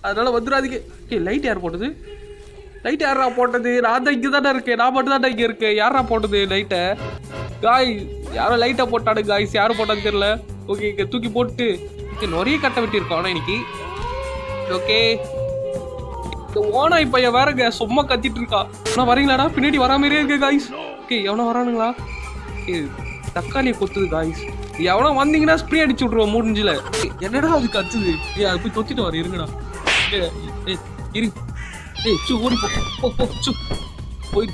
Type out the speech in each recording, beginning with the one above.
அதனால வந்துடாதீங்க. லைட் யார் போட்டது? லைட் யாரா போட்டது? நான் தான் இங்கே தானே இருக்கேன். நான் மட்டும் தானே இங்கே இருக்கேன். யாரா போட்டது லைட்டை? காய் யாரோ லைட்டை போட்டானு காய்ஸ். யாரும் போட்டான்னு தெரியல. ஓகே இங்கே தூக்கி போட்டு நிறைய கட்டை வெட்டியிருக்கோம் ஆனால் இன்னைக்கு. ஓகே இந்த ஓனாய் பையன் வேறங்க சும்மா கத்திட்டு இருக்கா. ஆனால் வரீங்களாடா? பின்னாடி வரா மாதிரியே இருக்கு காய்ஸ். ஓகே எவனா வரானுங்களா? தக்காளியை கொத்துது காய்ஸ். எவனா வந்தீங்கன்னா ஸ்ப்ரே அடிச்சு விட்ருவோம் முடிஞ்சில. என்னடா அது கத்துது? அது போய் தொத்திட்டு வர இருங்கடா. இரு ஓடி போய்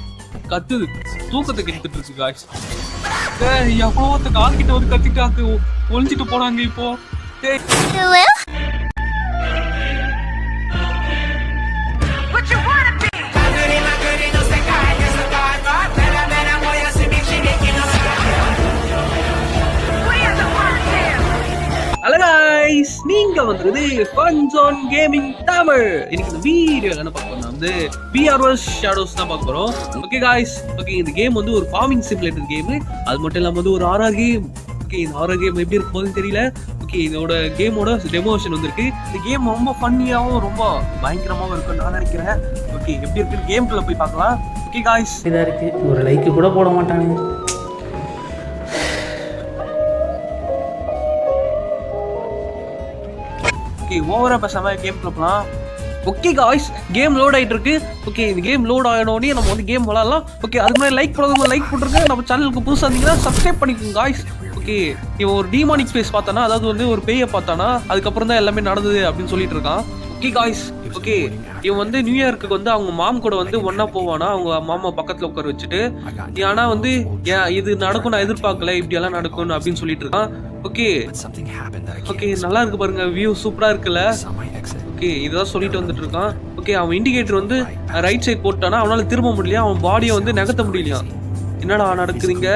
கத்துது. தூக்கத்தை கெடுத்துட்டு இருக்கு காய்ஸ். எவ்வளோ கால் கிட்ட வந்து கத்திட்டாக்கு ஒழிஞ்சிட்டு போனாங்க இப்போ. நீங்க வந்தது ஃபன் ஜோன் கேமிங் தமிழ். இன்னைக்கு இந்த வீடியோல என்ன பார்க்க போறோம்னா வந்து VROS ஷேடோஸ் தான் பார்க்க போறோம். ஓகே गाइस, ஓகே இந்த கேம் வந்து ஒரு ஃபார்மிங் சிமுலேட்டர் கேம். அது மட்டும் இல்லாம வந்து ஒரு ஹாரர் கேம். ஓகே இந்த ஹாரர் கேம் எப்படி இருக்கும் போதுன்னு தெரியல. ஓகே இதோட கேமோட டெமோ வெர்ஷன் வந்திருக்கு. இந்த கேம் ரொம்ப ஃபன்னியாவும் ரொம்ப பயங்கரமாவும் இருக்கும்னு நான் நினைக்கிறேன். ஓகே எப்படி இருக்குன்னு கேம்குள்ள போய் பார்க்கலாம். ஓகே गाइस, இதா இருக்கு. ஒரு லைக் கூட போட மாட்டானுங்க. ஓவரா பேசாம கேம் போகலாம். ஓகே गाइस, கேம் லோட் ஆயிட்டு இருக்கு. ஓகே இந்த கேம் லோட் ஆனோடனே நம்ம வந்து கேம் விளையாடலாம். ஓகே அதுக்கு முன்னாடி லைக் போடுறவங்க லைக் போட்டுருங்க. நம்ம சேனலுக்கு புதுசாக இருந்தீங்கன்னா சப்ஸ்கிரைப் பண்ணிக்கோங்க गाइस. ஓகே இவன் ஒரு டீமானிக் ஸ்பேஸ் பார்த்தானா, அதாவது வந்து ஒரு பேயை பார்த்தானா, அதுக்கப்புறம் தான் எல்லாமே நடந்தது அப்படின்னு சொல்லிட்டு இருக்கான். ஓகே गाइस, ஓகே இவன் வந்து நியூ இயர்க்கு வந்து அவங்க மாம் கூட வந்து ஒன்னா போவானா, அவங்க மாமா பக்கத்துல உட்கார வச்சுட்டு. ஆனா வந்து இது நடக்கும் நான் எதிர்பார்க்கல, இப்படி எல்லாம் நடக்கும் அப்படின்னு சொல்லிட்டு இருக்கான். ஓகே ஓகே நல்லா இருக்கு பாருங்க, வியூ சூப்பரா இருக்குல்ல. ஓகே இதான் சொல்லிட்டு வந்துட்டு இருக்கான். ஓகே அவன் இண்டிகேட்டர் வந்து ரைட் சைட் போட்டானா அவனால திரும்ப முடியலையா, அவன் பாடியை வந்து நகர்த்த முடியலையா. என்னடா நடக்குதுங்க?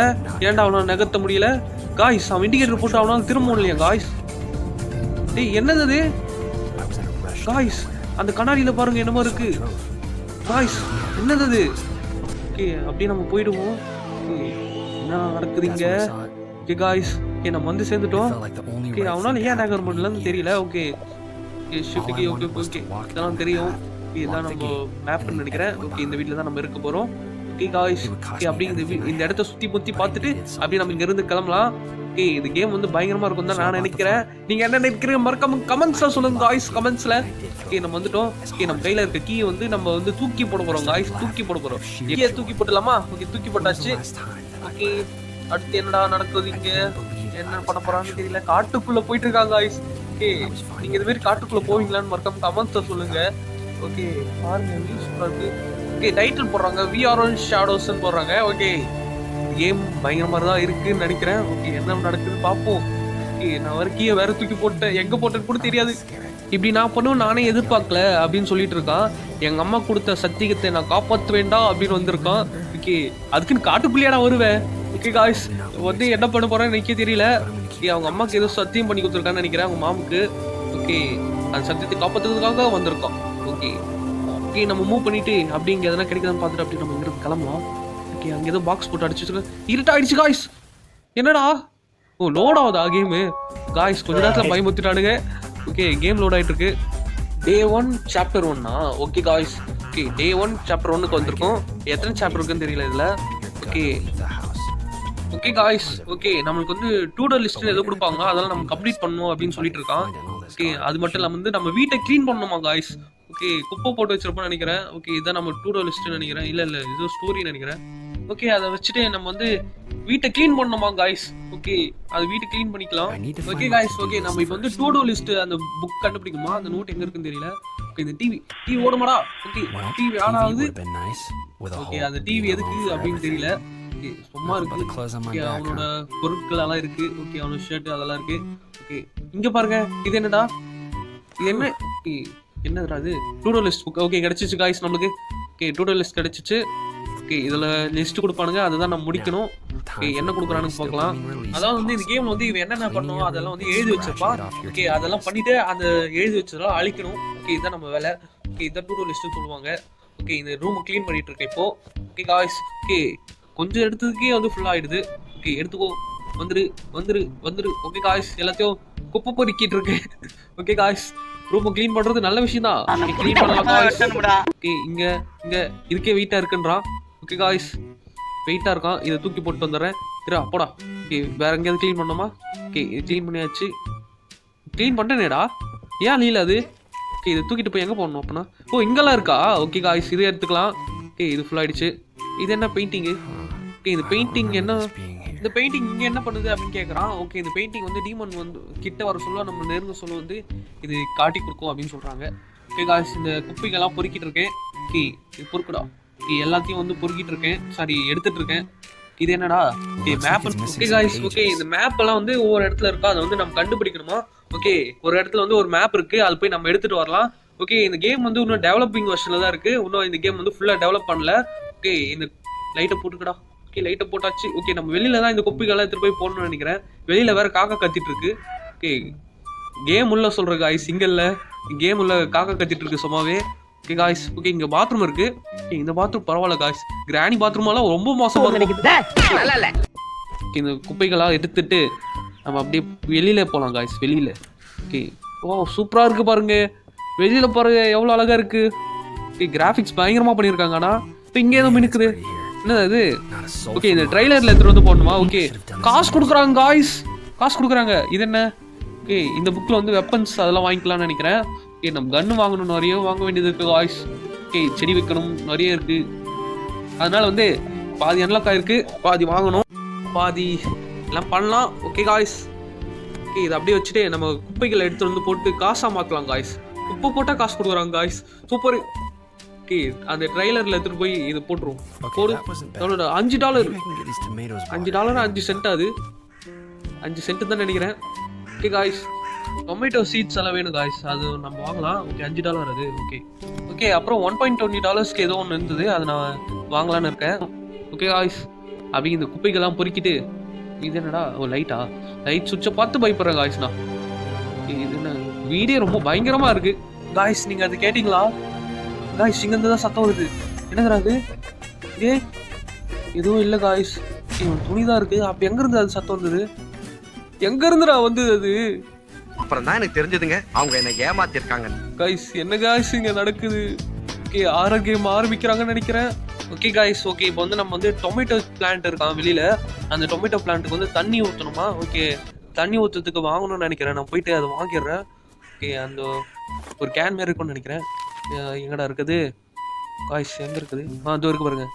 ஏன்டா அவனால நகர்த்த முடியல गाइस? அவன் இண்டிகேட்டர் போட்டு அவனால திரும்ப முடியலையா गाइस? டேய் என்னது गाइस? அந்த கண்ணாடியில பாருங்க என்னமோ இருக்கு गाइस. என்னது? ஓகே அப்படியே நம்ம போயிடுவோம். என்ன நடக்குதுங்க? ஓகே गाइस, ஓகே நம்ம வந்து சேர்ந்துட்டோம். ஓகே அவனால ஏன் நகர் முடியலன்னு தெரியல. ஓகே ஓகே ஓகே ஓகே இதெல்லாம் தெரியும். இதுதான் நம்ம மேப்னு நினைக்கிறேன். ஓகே இந்த வீட்டில் தான் நம்ம இருக்க போகிறோம். ஓகே गाइस, ஓகே அப்படி இந்த இடத்த சுற்றி முற்றி பார்த்துட்டு அப்படியே நம்ம இங்கேருந்து கிளம்பலாம். ஓகே இந்த கேம் வந்து பயங்கரமாக இருக்கும் தான் நான் நினைக்கிறேன். நீங்கள் என்ன நினைக்கிறீங்க மறக்காம கமெண்ட்ஸில் சொல்லுங்க गाइस, கமெண்ட்ஸில். ஓகே நம்ம வந்துட்டோம். ஓகே நம்ம கையில் இருக்க கீ வந்து நம்ம வந்து தூக்கி போட போகிறோம் गाइस. தூக்கி போட போகிறோம். கீயை தூக்கி போட்டுலாமா? ஓகே தூக்கி போட்டாச்சு. ஓகே அடுத்து என்னடா நடக்குது இங்க? என்ன பண்ண போறான்னு தெரியல. காட்டுக்குள்ள போயிட்டு இருக்காங்க गाइस. ஓகே நீங்க இந்த மாதிரி காட்டுக்குள்ள போவீங்களான்னு மறக்காம கமெண்ட்ஸ்ல சொல்லுங்க. ஓகே பாருங்க சூப்பரா இருக்கு. ஓகே டைட்டில் போடுறாங்க VROS ஷேடோஸ்னு போடுறாங்க. ஓகே கேம் பயங்கரமா தான் இருக்குன்னு நினைக்கிறேன். ஓகே என்ன நடக்குதுன்னு பார்ப்போம். ஓகே நான் வர கீயை வேற தூக்கி போட்டேன், எங்க போட்டேன்னு கூட தெரியாது. இப்படி நான் பண்ணுவேன் நானே எதிர்பார்க்கல அப்படின்னு சொல்லிட்டு இருக்கான். எங்க அம்மா கொடுத்த சத்தியத்தை நான் காப்பாற்ற வேண்டாம் அப்படின்னு வந்திருக்கான். ஓகே அதுக்குன்னு காட்டுக்குள்ளேயே நான் வருவேன். ஓகே गाइस வந்து என்ன பண்ண போறேன்னு எனக்கே தெரியல. அவங்க அம்மாக்கு ஏதோ சத்தியம் பண்ணி கொடுத்துருக்கான்னு நினைக்கிறேன் அவங்க மாமுக்கு. ஓகே அந்த சத்தியத்தை காப்பாற்றுறதுக்காக வந்திருக்கோம். ஓகே ஓகே நம்ம மூவ் பண்ணிட்டு அப்படி இங்கே எதனா கிடைக்குதான்னு பார்த்துட்டு அப்படி நம்ம இங்கிருந்து கிளம்பலாம். ஓகே அங்கே ஏதோ பாக்ஸ் போட்டு அடிச்சு வச்சுருக்கேன். இருட்டாயிடுச்சு गाइस. என்னடா ஓ லோட் ஆகுதா கேமு? गाइस கொஞ்ச நேரத்தில் பயமுத்திட்டானுங்க. ஓகே கேம் லோட் ஆகிட்டு இருக்கு. Day 1 Chapter 1னா okay guys. Okay Day 1 Chapter 1க்கு வந்திருக்கோம். எத்தனை சாப்டர் இருக்குன்னு தெரியல இதில். ஓகே ஓகே गाइस, ஓகே நம்மளுக்கு வந்து டூடோ லிஸ்ட் ஏதோ கொடுப்பாங்க, அதெல்லாம் நம்ம கம்ப்ளீட் பண்ணணும் அப்படின்னு சொல்லிட்டு இருக்கான். ஓகே அது மட்டும் இல்லாமல் வந்து நம்ம வீட்டை க்ளீன் பண்ணணுமா गाइस. ஓகே குப்பை போட்டு வச்சிருப்போம்னு நினைக்கிறேன். ஓகே இதான் நம்ம டூடோ லிஸ்ட்னு நினைக்கிறேன். இல்லை இது ஸ்டோரி நினைக்கிறேன். ஓகே அதை வச்சுட்டு நம்ம வந்து வீட்டை க்ளீன் பண்ணணுமா गाइस. ஓகே அது வீட்டை க்ளீன் பண்ணிக்கலாம். ஓகே गाइस, ஓகே நம்ம இப்போ வந்து டூடோ லிஸ்ட் அந்த புக் கண்டுபிடிக்குமா, அந்த நோட் எங்க இருக்குன்னு தெரியல. ஓகே இந்த டிவி ஓடுமாடா? ஓகே டிவி ஆன் ஆகுது. ஓகே அந்த டிவி எதுக்கு அப்படின்னு தெரியல. சும்மா இருக்கு. அவனோட பொருட்கள் எல்லாம் இருக்கு. ஓகே அவனோட ஷர்ட் அதெல்லாம் இருக்கு. ஓகே இங்க பாருங்க இது என்னடா? இது என்ன? என்னதுடா இது? டூடோ லிஸ்ட் புக். ஓகே கிடைச்சிச்சு गाइस நம்மளுக்கு. ஓகே டூடோ லிஸ்ட் கிடைச்சிச்சு. ஓகே இதுல லிஸ்ட் கொடுப்பானுங்க, அதுதான் நம்ம முடிக்கணும். ஓகே என்ன கொடுக்குறான்னு பார்க்கலாம். அதாவது வந்து இந்த கேம்ல வந்து இவன் என்னென்ன பண்ணுவோம் அதெல்லாம் வந்து எழுதி வச்சிருப்பான். ஓகே அதெல்லாம் பண்ணிட்டு அந்த எழுதி வச்சதெல்லாம் அழிக்கணும். ஓகே இதான் நம்ம வேலை. ஓகே இதான் டூடோ லிஸ்ட்னு சொல்லுவாங்க. ஓகே இந்த ரூம் க்ளீன் பண்ணிட்டு இருக்கேன் இப்போ. ஓகே गाइस, ஓகே கொஞ்சம் எடுத்ததுக்கே வந்து ஃபுல் ஆயிடுது. ஓகே எடுத்துக்கோ, வந்துரு. ஓகே गाइस எல்லாத்தையும் குப்பை பொறுக்கிட்டு இருக்கு. ஓகே गाइस ரூம் க்ளீன் பண்றது நல்ல விஷயம் தான். க்ளீன் பண்ணலாம் guys. ஓகே இங்க இங்க இருக்கே வெயிட்டா இருக்குன்றான். ஓகே guys வெயிட்டா இருக்கான். இதை தூக்கி போட்டு வந்துடுறேன். இரு அப்போடா. ஓகே வேற எங்கேயாவது க்ளீன் பண்ணோமா? ஓகே இது க்ளீன் பண்ணியாச்சு. க்ளீன் பண்ணிட்டேனேடா, ஏன் நீல அது? ஓகே இதை தூக்கிட்டு போய் எங்கே போடணும் அப்படின்னா? ஓ இங்கெல்லாம் இருக்கா? ஓகே காய்ஸ் இது எடுத்துக்கலாம். ஓகே இது ஃபுல் ஆயிடுச்சு. இது என்ன பெயிண்டிங்கு? ஓகே இந்த பெயிண்டிங் என்ன, இந்த பெயிண்டிங் இங்கே என்ன பண்ணுது அப்படின்னு கேட்குறான். ஓகே இந்த பெயிண்டிங் வந்து டீமன் வந்து கிட்ட வர சொல்ல, நம்ம நெருங்க சொல்ல வந்து இது காட்டி கொடுக்கும் அப்படின்னு சொல்கிறாங்க. ஓகே காய்ஸ் இந்த குப்பைகள்லாம் பொறுக்கிட்டு இருக்கேன். ஓகே இது பொறுக்குடா. ஓகே எல்லாத்தையும் வந்து பொறுக்கிட்டு இருக்கேன், சாரி எடுத்துட்டு இருக்கேன். இது என்னடா? Okay map. Okay guys okay இந்த மேப் எல்லாம் வந்து ஒவ்வொரு இடத்துல இருக்கா, அதை வந்து நம்ம கண்டுபிடிக்கணுமா? ஓகே ஒரு இடத்துல வந்து ஒரு மேப் இருக்கு, அது போய் நம்ம எடுத்துட்டு வரலாம். ஓகே இந்த கேம் வந்து இன்னும் டெவலப்பிங் வெர்ஷன்ல தான் இருக்கு, இன்னும் இந்த கேம் வந்து ஃபுல்லா டெவலப் பண்ணல. ஓகே இந்த லைட்டை போட்டுக்கடா. ஓகே லைட்டை போட்டாச்சு. ஓகே நம்ம வெளியில தான் இந்த குப்பைகள்லாம் எடுத்துட்டு போய் போடணும்னு நினைக்கிறேன். வெளியில வேற காக்கா கத்திட்டு இருக்கு. ஓகே கேம் உள்ள சொல்ற गाइस, இங்க இல்ல கேம் உள்ள காக்கா கத்திட்டு இருக்கு சும்மாவே. ஓகே गाइस ஓகே இங்க பாத்ரூம் இருக்கு. ஓகே இந்த பாத்ரூம் பரவாயில்ல गाइस, கிராணி பாத்ரூம் எல்லாம் ரொம்ப மோசமா இருக்கு. நல்லா இல்ல. இந்த குப்பைகளா எடுத்துட்டு நம்ம அப்படியே வெளியில போலாம் गाइस, வெளியில. ஓகே ஓ சூப்பரா இருக்கு பாருங்க, வெளியில பாருங்க எவ்வளவு அழகா இருக்கு. ஓகே கிராபிக்ஸ் பயங்கரமா பண்ணிருக்காங்க. ஆனா இப்போ இங்க ஏதோ மினுக்குது, என்னது அது? ஓகே இந்த ட்ரைலர்ல எடுத்துட்டு வந்து போடணுமா? ஓகே காசு கொடுக்குறாங்க गाइस, காசு கொடுக்குறாங்க. இது என்ன? ஓகே இந்த புக்ல வந்து வெப்பன்ஸ் அதெல்லாம் வாங்கிக்கலாம்னு நினைக்கிறேன். ஓகே நம்ம கன்னு வாங்கணும், நிறைய வாங்க வேண்டியது இருக்கு गाइस. ஓகே செடி வைக்கணும் நிறைய இருக்கு, அதனால வந்து பாதி அன்லாக் ஆயிருக்கு, பாதி வாங்கணும், பாதி எல்லாம் பண்ணலாம். ஓகே गाइस ஓகே இதை அப்படியே வச்சுட்டு நம்ம குப்பைகளை எடுத்து வந்து போட்டு காசா மாற்றலாம் गाइस. குப்பை போட்டால் காசு கொடுக்குறாங்க गाइस, சூப்பர். ஓகே அந்த ட்ரைலரில் எடுத்துகிட்டு போய் இது போட்டுருவோம். போடு எவ்வளோடா? $5. $5 5 சென்ட், அது 5 சென்ட் தான் நினைக்கிறேன். ஓகே गाइस டொமேட்டோ சீட்ஸ் எல்லாம் வேணும் गाइस, அது நம்ம வாங்கலாம். ஓகே $5 அது. ஓகே ஓகே அப்புறம் $1.20 ஏதோ ஒன்று இருந்தது, அதை நான் வாங்கலான்னு இருக்கேன். ஓகே गाइस அப்படி இந்த குப்பைகள்லாம் பொறுக்கிட்டு, இது என்னடா? ஓ லைட்டா, லைட் சுவிட்சை பார்த்து பயப்படுறேன் गाइस நான். இது என்ன வீடியோ ரொம்ப பயங்கரமா இருக்கு गाइस, நீங்க அது கேட்டீங்களா गाइस? இங்க இருந்து தான் சத்தம் வருது. என்னதுடா அது? ஏ எதுவும் இல்லை गाइस, துணிதான் இருக்கு. அப்ப எங்க இருந்து அது சத்தம் வந்தது? எங்க இருந்துடா வந்தது அது? அப்புறம் தான் எனக்கு தெரிஞ்சதுங்க அவங்க என்ன ஏமாத்திருக்காங்க गाइस. என்ன गाइस இங்க நடக்குது? ஓகே ஆரர் கேம் ஆரம்பிக்கிறாங்கன்னு நினைக்கிறேன். ஓகே गाइस ஓகே இப்போ வந்து நம்ம வந்து டொமேட்டோ பிளான்ட் இருக்கான் வெளியில, அந்த டொமேட்டோ பிளான்ட்டுக்கு வந்து தண்ணி ஊற்றணுமா? ஓகே தண்ணி ஊற்றுறதுக்கு வாங்கணும்னு நினைக்கிறேன், நான் போயிட்டு அதை வாங்கிடுறேன். ஓகே அந்த ஒரு கேன் மாதிரி இருக்கும்னு நினைக்கிறேன். எங்கடா இருக்குது गाइस? எங்க இருக்குது? அது இருக்கு பாருங்க.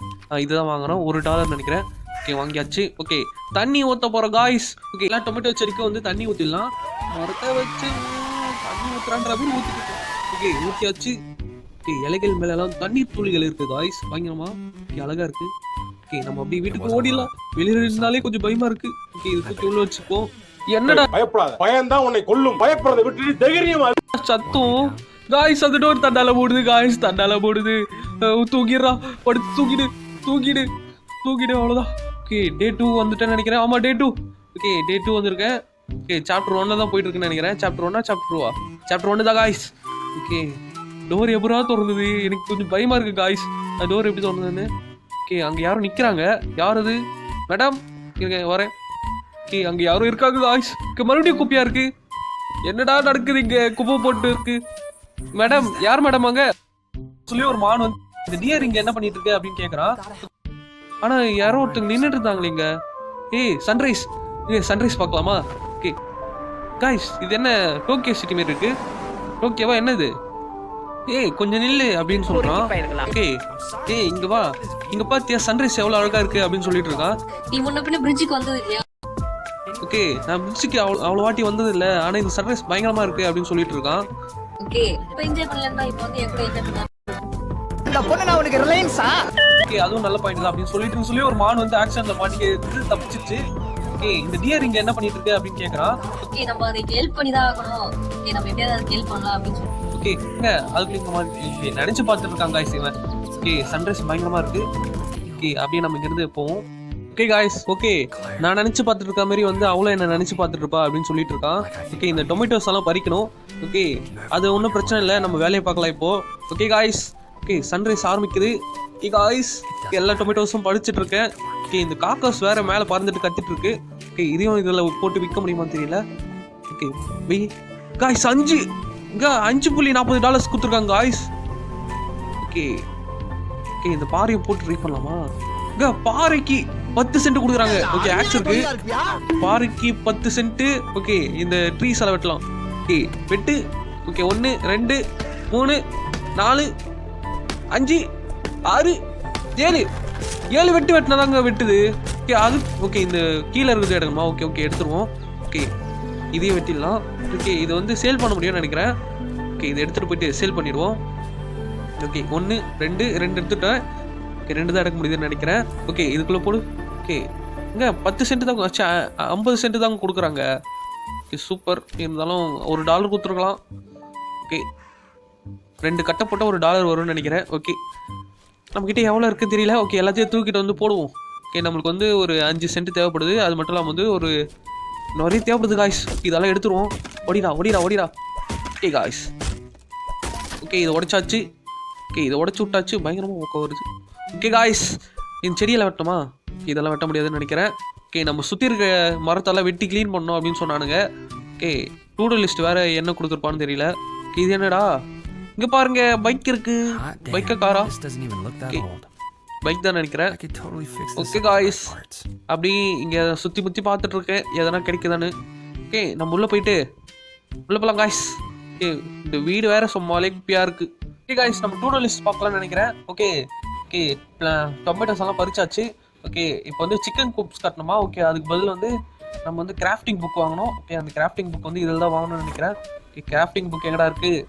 இதுதான் வாங்குறோம், $1 நினைக்கிறேன். ஓகே வாங்கியாச்சு. ஓகே தண்ணி ஊற்ற போகிறோம் गाइस. ஓகே எல்லாம் டொமேட்டோ செடிக்கு வந்து தண்ணி ஊற்றிடலாம். மரத்தை வச்சு தண்ணி ஊற்றுறான்ற மாதிரி ஊற்றிக்கிட்டோம். ஓகே ஊற்றியாச்சு. ஓகே இலைகள் மேலெல்லாம் தண்ணீர் துளிகள் இருக்கு गाइस, பயங்கரமா. ஓகே அழகா இருக்கு. ஓகே நம்ம அப்படியே வீட்டுக்கு ஓடிடலாம், வெளியில இருந்தாலே கொஞ்சம் பயமா இருக்கு. ஓகே இது தூக்கி உள்ள வச்சுப்போம். என்னடா? பயப்படாத, பயம்தான் உன்னை கொல்லும். பயப்படுறதை விட்டுட்டு தைரியமா சத்தம் गाइस, அந்த டோர் தண்டால போடுது गाइस, தண்டால போடுது. தூக்கிடுறா, படுத்து தூக்கிடு தூக்கிடு தூக்கிடு, அவ்வளோதான். ஓகே டே 2 வந்துட்டேன்னு நினைக்கிறேன். ஆமா டே 2. ஓகே டே 2 வந்திருக்கேன். ஓகே சாப்டர் 1 தான் போயிட்டு இருக்குன்னு நினைக்கிறேன். Chapter 1 chapter 2? சாப்டர் 1 தான் गाइस. ஓகே டோர் எப்படா திறந்தது? எனக்கு கொஞ்சம் பயமா இருக்கு गाइस, அந்த டோர் எப்படி திறந்ததுன்னு. ஓகே அங்க யாரும் நிக்கிறாங்க, யார் அது? மேடம் இருங்க வரேன். ஓகே அங்க யாரும் இருக்காங்க गाइस. ஓகே மறுபடியும் குப்பையா இருக்கு, என்னடா நடக்குது இங்க? குப்பை போட்டு இருக்கு. மேடம் யார் மேடம் அங்க சொல்லி ஒரு மான் வந்து இந்த டியர் இங்க என்ன பண்ணிட்டு இருக்கு அப்படின்னு கேக்குறான். ஆனா யாரோ ஒருத்தங்க நின்றுட்டு இருந்தாங்களே இங்க. ஏய் சன்ரைஸ், சன்ரைஸ் பார்க்கலாமா? ஓகே गाइस இது என்ன டோக்கியோ சிட்டி மாதிரி இருக்கு? டோக்கியோவா என்னது? ஏய் கொஞ்சம் நில்லு அப்படின்னு சொல்றான். ஓகே ஏய் இங்க வா, இங்க பாத்தியா சன்ரைஸ் எவ்வளவு அழகா இருக்கு அப்படின்னு சொல்லிட்டு இருக்கான். நீ முன்ன பின்ன பிரிட்ஜுக்கு வந்தது இல்லையா? ஓகே நான் பிரிட்ஜுக்கு அவ்வளவு வாட்டி வந்தது இல்ல, ஆனா இந்த சன்ரைஸ் பயங்கரமா இருக்கு அப்படின்னு சொல்லிட்டு இருக்கான். ஓகே இப்போ என்ஜாய் பண்ணலன்னா இப்போ வந்து என் கூட என்ஜாய் பண்ணலாம். இந்த பொண்ணு நான் உனக்கு ரிலையன்ஸா? ஓகே அதுவும் நல்ல பாயிண்ட் தான் அப்படின்னு சொல்லிட்டு சொல்லி ஒரு மான் வந்து ஆக்ஷன்ல மாட்டிக்கிட்டு தப்பிச்சிச்சு. ஓகே இந்த டியர் இங்க என்ன பண்ணிட்டு இருக்கு அப்படின்னு கேக்குறான். ஓகே நம்ம அதுக்கு ஹெல்ப் பண்ணி தான் ஆகணும். ஓகே நம்ம எப்படியாவது அதுக்கு ஹெல்ப் பண்ணலாம் அப்படின்னு சொல்லி. ஓகே அதுக்கு இந்த மாதிரி நினைச்சு பார்த்துட்டு இருக்காங்க गाइस இவன். ஓகே சன்ரைஸ் பயங்கரமா இருக்கு. ஓகே அப்படியே நம்ம இங்கிருந்து போவோம். ஓகே गाइस ஓகே நான் நினைச்சு பார்த்துட்டு இருக்க மாதிரி வந்து அவளும் என்ன நினைச்சு பார்த்துட்டு இருப்பா அப்படின்னு சொல்லிட்டு இருக்கான். ஓகே இந்த டொமேட்டோஸ் எல்லாம் பறிக்கணும். ஓகே அது ஒன்றும் பிரச்சனை இல்லை, நம்ம வேலையை பார்க்கலாம் இப்போ. ஓகே गाइस ஓகே சன்ரைஸ் ஆரம்பிக்குது. ஓகே गाइस எல்லா டொமேட்டோஸும் பறிச்சிட்டு இருக்கேன். ஓகே இந்த காக்காஸ் வேற மேலே பறந்துட்டு கத்திட்டு இருக்கு. ஓகே இதையும் இதில் போட்டு விற்க முடியுமான்னு தெரியல. ஓகே வெய் गाइस 5 இங்க $5.40 கொடுத்துருக்காங்க காய்ஸ். ஓகே ஓகே, இந்த பாறையை போட்டு ட்ரை பண்ணலாமா? இங்க பாறைக்கு 10 சென்ட் கொடுக்குறாங்க. ஓகே ஆக்சருக்கு பாறைக்கு 10 சென்ட். ஓகே இந்த ட்ரீஸ் எல்லாம் வெட்டலாம். ஓகே வெட்டு. ஓகே 1 2 3 4 5 6 7 வெட்டு வெட்டினதாங்க வெட்டுது. ஓகே அது ஓகே இந்த கீழே இருக்கிறது எடுக்கணுமா? ஓகே ஓகே எடுத்துருவோம். ஓகே இதையும் வெட்டிடலாம். ஓகே இது வந்து சேல் பண்ண முடியும்னு நினைக்கிறேன். ஓகே இதை எடுத்துகிட்டு போயிட்டு சேல் பண்ணிடுவோம். ஓகே 1 2 எடுத்துட்டேன். ஓகே 2 தான் எடுக்க முடியுதுன்னு நினைக்கிறேன். ஓகே இதுக்குள்ளே போடு. ஓகே இங்கே 10 சென்ட் தான் 50 சென்ட் தாங்க கொடுக்குறாங்க. Okay super. இருந்தாலும் $1 கொடுத்துருக்கலாம். ஓகே 2 கட்டை போட்டால் $1 வரும்னு நினைக்கிறேன். ஓகே நம்மக்கிட்ட எவ்வளோ இருக்குன்னு தெரியல. ஓகே எல்லாத்தையும் தூக்கிட்டு வந்து போடுவோம். ஓகே நம்மளுக்கு வந்து ஒரு 5 சென்ட் தேவைப்படுது. அது மட்டும் இல்லாமல் வந்து ஒரு நிறைய தேவைப்படுது காய்ஸ். இதெல்லாம் எடுத்துருவோம். ஓடிடா. Okay guys. ஓகே இதை உடைச்சாச்சு. ஓகே இதை உடச்சி விட்டாச்சு. பயங்கரமாக ஊக்கம் வருது. ஓகே காய்ஸ் இந்த செடியெல்லாம் வெட்டணுமா? இதெல்லாம் வெட்ட முடியாதுன்னு நினைக்கிறேன். ஓகே நம்ம சுற்றி இருக்க மரத்தெல்லாம் வெட்டி க்ளீன் பண்ணோம் அப்படின்னு சொன்னானுங்க. ஓகே டூ-டூ லிஸ்ட் வேறு என்ன கொடுத்துருப்பான்னு தெரியல. ஓகே இது என்னடா? இங்கே பாருங்க பைக் இருக்கு. பைக்கா காரா? பைக் தான் நினைக்கிறேன். ஓகே காய்ஸ் அப்படி இங்கே சுற்றி முற்றி பார்த்துட்டு இருக்கேன் எதனா கிடைக்குதான்னு. ஓகே நம்ம உள்ளே போகலாம் காய்ஸ். ஓகே இந்த வீடு வேற சும்மாலே குப்பியாக இருக்குது. ஓகே காய்ஸ் நம்ம டூ-டூ லிஸ்ட் பார்க்கலாம்னு நினைக்கிறேன். ஓகே ஓகே டொமேட்டோஸ் எல்லாம் பறிச்சாச்சு. ஓகே இப்போ வந்து சிக்கன் கூப்ஸ் கட்டணுமா? ஓகே அதுக்கு பதில் வந்து நம்ம வந்து கிராஃப்டிங் புக் வாங்கணும். ஓகே அந்த கிராஃப்டிங் புக் வந்து இதில் தான் வாங்கணும்னு நினைக்கிறேன். ஓகே கிராஃப்டிங் புக் எங்கடா இருக்குது?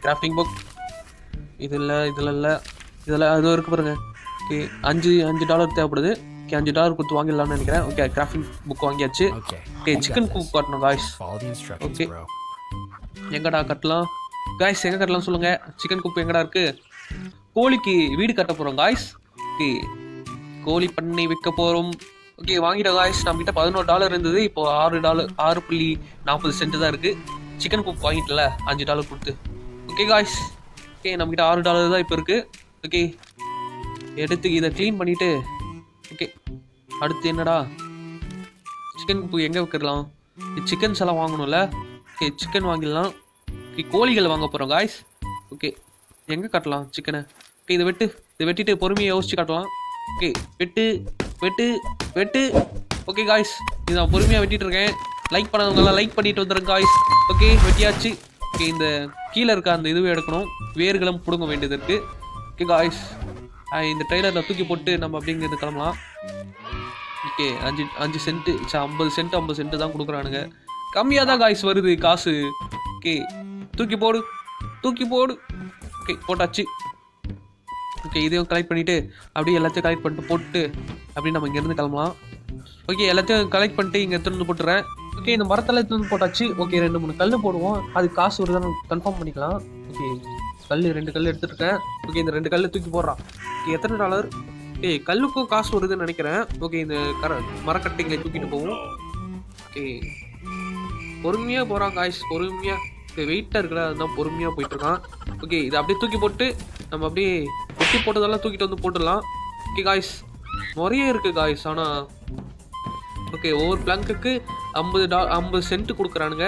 கிராஃப்டிங் புக் இதில் இல்லை. இதில் அதுவும் இருக்கு பாருங்க. ஓகே $5 தேவைப்படுது. ஓகே $5 கொடுத்து வாங்கிடலாம்னு நினைக்கிறேன். ஓகே கிராஃப்டிங் புக் வாங்கியாச்சு. ஓகே சிக்கன் கூப் கட்டணும் காய்ஸ். ஓகே எங்கடா கட்டலாம் காய்ஸ்? எங்கே கட்டலாம் சொல்லுங்கள். சிக்கன் கூப் எங்கடா இருக்குது? கோழிக்கு வீடு கட்ட போகிறோம் காய்ஸ். ஓகே கோழி பண்ணை வைக்க போகிறோம். ஓகே வாங்கிட்டோம் காய்ஸ். நம்மகிட்ட $11 இருந்தது. இப்போ $6.40 சென்ட் தான் இருக்குது. சிக்கன் கூப் வாங்கிட்டல $5 கொடுத்து. ஓகே காய்ஸ் ஓகே நம்மகிட்ட $6 தான் இப்போ இருக்குது. ஓகே எடுத்து இதை க்ளீன் பண்ணிவிட்டு ஓகே அடுத்து என்னடா சிக்கன் கூப் எங்கே வைக்கலாம்? சிக்கன்ஸ் எல்லாம் வாங்கணும்ல. ஓகே சிக்கன் வாங்கிடலாம். ஓகே கோழிகள் வாங்க போகிறோம் காய்ஸ். ஓகே எங்கே கட்டலாம் சிக்கனை? ஓகே இதை வெட்டிட்டு பொறுமையை யோசிச்சு கட்டலாம். ஓகே வெட்டு. ஓகே காய்ஸ் இது நான் பொறுமையாக வெட்டிட்டு இருக்கேன். லைக் பண்ணவங்கெல்லாம் லைக் பண்ணிட்டு வந்துடுங்க காய்ஸ். ஓகே வெட்டியாச்சு. ஓகே இந்த கீழே இருக்க அந்த இதுவே எடுக்கணும். வேர்களும் பிடுங்க வேண்டியது இருக்குது. ஓகே காய்ஸ் இந்த ட்ரெய்லரில் தூக்கி போட்டு நம்ம அப்படிங்கிறது கிளம்பலாம். ஓகே 5 சென்ட்டு 50 சென்ட்டு தான் கொடுக்குறானுங்க. கம்மியாக தான் காய்ஸ் வருது காசு. ஓகே தூக்கி போடு. ஓகே போட்டாச்சு. ஓகே இதையும் கலெக்ட் பண்ணிவிட்டு அப்படியே எல்லாத்தையும் கலெக்ட் பண்ணிட்டு போட்டு அப்படியே நம்ம இங்கேருந்து கிளம்பலாம். ஓகே எல்லாத்தையும் கலெக்ட் பண்ணிட்டு இங்கே எடுத்துகிட்டு போட்டுறேன். ஓகே இந்த மரத்தில் எடுத்துகிட்டு போட்டாச்சு. ஓகே 2-3 கல் போடுவோம். அது காசு வருதான்னு கன்ஃபார்ம் பண்ணிக்கலாம். ஓகே 2 கல் எடுத்துருக்கேன். ஓகே இந்த 2 கல் தூக்கி போடுறான். ஓகே எத்தனை $? ஓகே கல்லுக்கும் காசு வருதுன்னு நினைக்கிறேன். ஓகே இந்த மரக்கட்டைங்களை தூக்கிட்டு போவோம். ஓகே பொறுமையாக போகிறான் காய்ஸ். பொறுமையாக வெயிட்டாக இருக்குல்ல அதுதான் பொறுமையாக போயிட்டுருக்கான். ஓகே இதை அப்படியே தூக்கி போட்டு நம்ம அப்படியே வெட்டி போட்டதெல்லாம் தூக்கிட்டு வந்து போட்டுடலாம். ஓகே காய்ஸ் நிறைய இருக்குது காய்ஸ். ஆனால் ஓகே ஒவ்வொரு பிளாங்குக்கு $50 சென்ட் கொடுக்குறானுங்க.